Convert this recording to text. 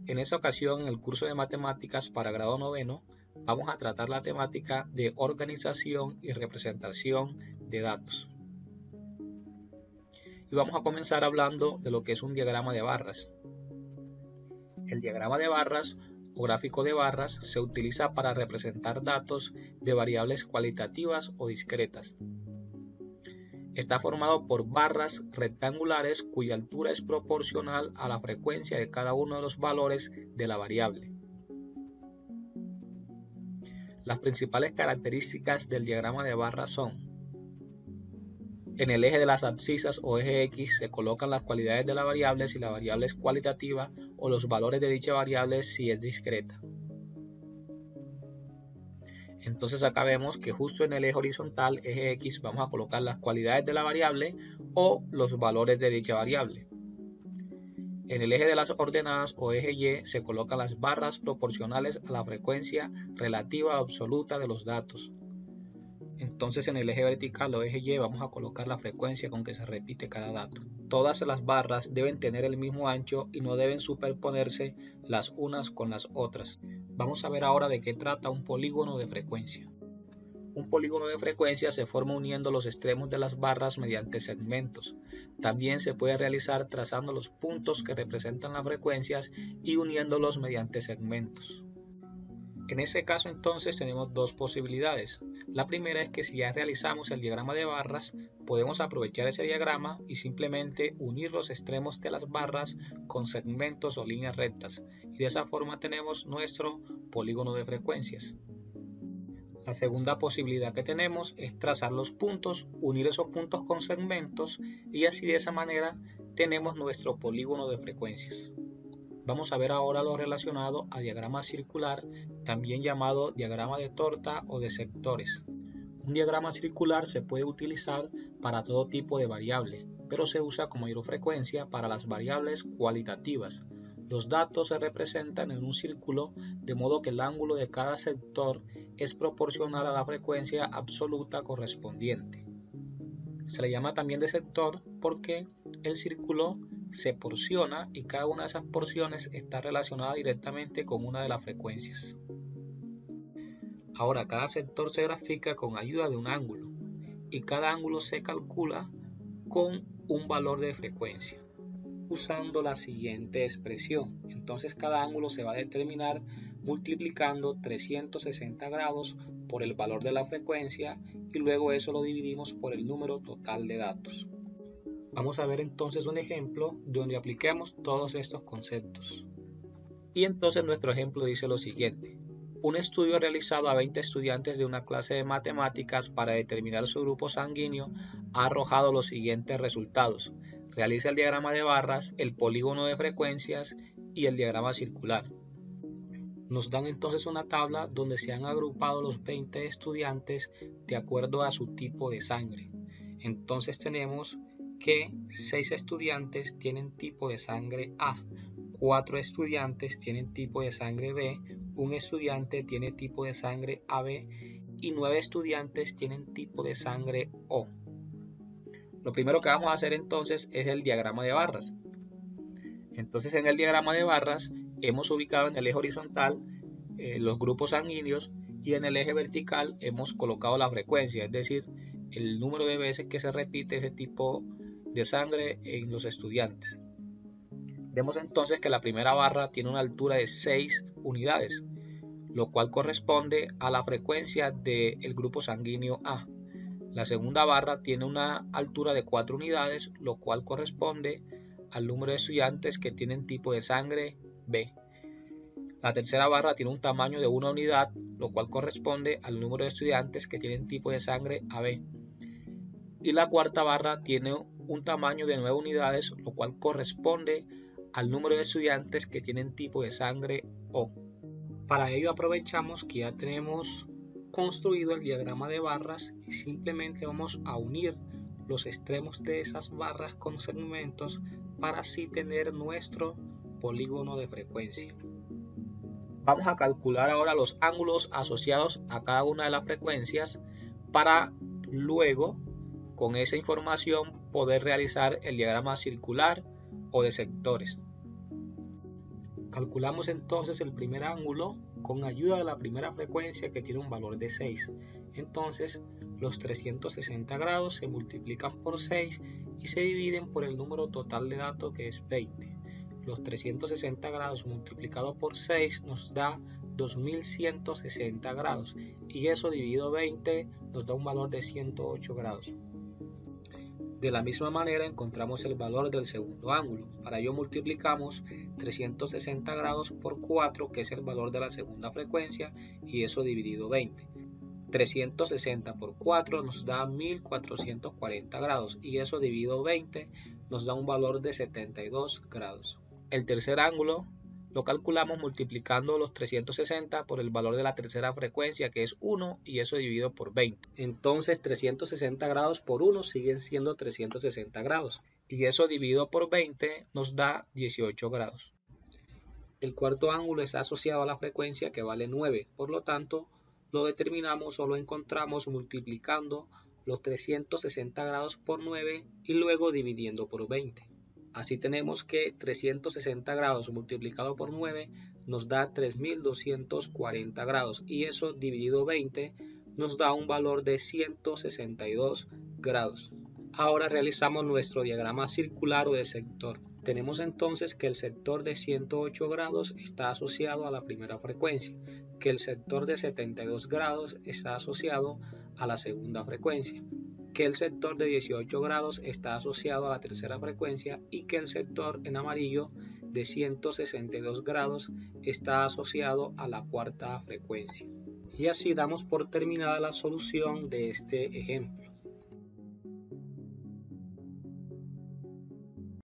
En esta ocasión, en el curso de matemáticas para grado noveno, vamos a tratar la temática de organización y representación de datos. Y vamos a comenzar hablando de lo que es un diagrama de barras. El diagrama de barras o gráfico de barras se utiliza para representar datos de variables cualitativas o discretas. Está formado por barras rectangulares cuya altura es proporcional a la frecuencia de cada uno de los valores de la variable. Las principales características del diagrama de barras son: en el eje de las abscisas o eje X se colocan las cualidades de la variable si la variable es cualitativa o los valores de dicha variable si es discreta. Entonces acá vemos que justo en el eje horizontal, eje X, vamos a colocar las cualidades de la variable o los valores de dicha variable. En el eje de las ordenadas o eje Y se colocan las barras proporcionales a la frecuencia relativa absoluta de los datos. Entonces en el eje vertical o eje Y vamos a colocar la frecuencia con que se repite cada dato. Todas las barras deben tener el mismo ancho y no deben superponerse las unas con las otras. Vamos a ver ahora de qué trata un polígono de frecuencia. Un polígono de frecuencia se forma uniendo los extremos de las barras mediante segmentos. También se puede realizar trazando los puntos que representan las frecuencias y uniéndolos mediante segmentos. En ese caso entonces tenemos dos posibilidades. La primera es que si ya realizamos el diagrama de barras, podemos aprovechar ese diagrama y simplemente unir los extremos de las barras con segmentos o líneas rectas, y de esa forma tenemos nuestro polígono de frecuencias. La segunda posibilidad que tenemos es trazar los puntos, unir esos puntos con segmentos y así de esa manera tenemos nuestro polígono de frecuencias. Vamos a ver ahora lo relacionado a diagrama circular, también llamado diagrama de torta o de sectores. Un diagrama circular se puede utilizar para todo tipo de variable, pero se usa con mayor frecuencia para las variables cualitativas. Los datos se representan en un círculo, de modo que el ángulo de cada sector es proporcional a la frecuencia absoluta correspondiente. Se le llama también de sector porque el círculo se porciona y cada una de esas porciones está relacionada directamente con una de las frecuencias. Ahora, cada sector se grafica con ayuda de un ángulo y cada ángulo se calcula con un valor de frecuencia usando la siguiente expresión. Entonces cada ángulo se va a determinar multiplicando 360 grados por el valor de la frecuencia y luego eso lo dividimos por el número total de datos. Vamos a ver entonces un ejemplo donde apliquemos todos estos conceptos. Y entonces nuestro ejemplo dice lo siguiente: un estudio realizado a 20 estudiantes de una clase de matemáticas para determinar su grupo sanguíneo ha arrojado los siguientes resultados. Realiza el diagrama de barras, el polígono de frecuencias y el diagrama circular. Nos dan entonces una tabla donde se han agrupado los 20 estudiantes de acuerdo a su tipo de sangre. Entonces tenemos que 6 estudiantes tienen tipo de sangre A, 4 estudiantes tienen tipo de sangre B, un estudiante tiene tipo de sangre AB y 9 estudiantes tienen tipo de sangre O. Lo primero que vamos a hacer entonces es el diagrama de barras. Entonces en el diagrama de barras hemos ubicado en el eje horizontal los grupos sanguíneos y en el eje vertical hemos colocado la frecuencia, es decir, el número de veces que se repite ese tipo de sangre en los estudiantes. Vemos entonces que la primera barra tiene una altura de 6 unidades, lo cual corresponde a la frecuencia del grupo sanguíneo A. La segunda barra tiene una altura de 4 unidades, lo cual corresponde al número de estudiantes que tienen tipo de sangre B. La tercera barra tiene un tamaño de 1 unidad, lo cual corresponde al número de estudiantes que tienen tipo de sangre AB. Y la cuarta barra tiene un tamaño de 9 unidades, lo cual corresponde al número de estudiantes que tienen tipo de sangre O. Para ello aprovechamos que ya tenemos construido el diagrama de barras y simplemente vamos a unir los extremos de esas barras con segmentos para así tener nuestro polígono de frecuencia. Vamos a calcular ahora los ángulos asociados a cada una de las frecuencias para luego con esa información poder realizar el diagrama circular o de sectores. Calculamos entonces el primer ángulo con ayuda de la primera frecuencia que tiene un valor de 6. Entonces los 360 grados se multiplican por 6 y se dividen por el número total de datos que es 20. Los 360 grados multiplicado por 6 nos da 2160 grados y eso dividido 20 nos da un valor de 108 grados. De la misma manera encontramos el valor del segundo ángulo. Para ello multiplicamos 360 grados por 4, que es el valor de la segunda frecuencia, y eso dividido 20. 360 por 4 nos da 1440 grados y eso dividido 20 nos da un valor de 72 grados. El tercer ángulo lo calculamos multiplicando los 360 por el valor de la tercera frecuencia, que es 1, y eso dividido por 20. Entonces 360 grados por 1 siguen siendo 360 grados y eso dividido por 20 nos da 18 grados. El cuarto ángulo está asociado a la frecuencia que vale 9, por lo tanto lo determinamos o lo encontramos multiplicando los 360 grados por 9 y luego dividiendo por 20. Así tenemos que 360 grados multiplicado por 9 nos da 3240 grados y eso dividido 20 nos da un valor de 162 grados. Ahora realizamos nuestro diagrama circular o de sector. Tenemos entonces que el sector de 108 grados está asociado a la primera frecuencia, que el sector de 72 grados está asociado a la segunda frecuencia, que el sector de 18 grados está asociado a la tercera frecuencia y que el sector en amarillo de 162 grados está asociado a la cuarta frecuencia. Y así damos por terminada la solución de este ejemplo.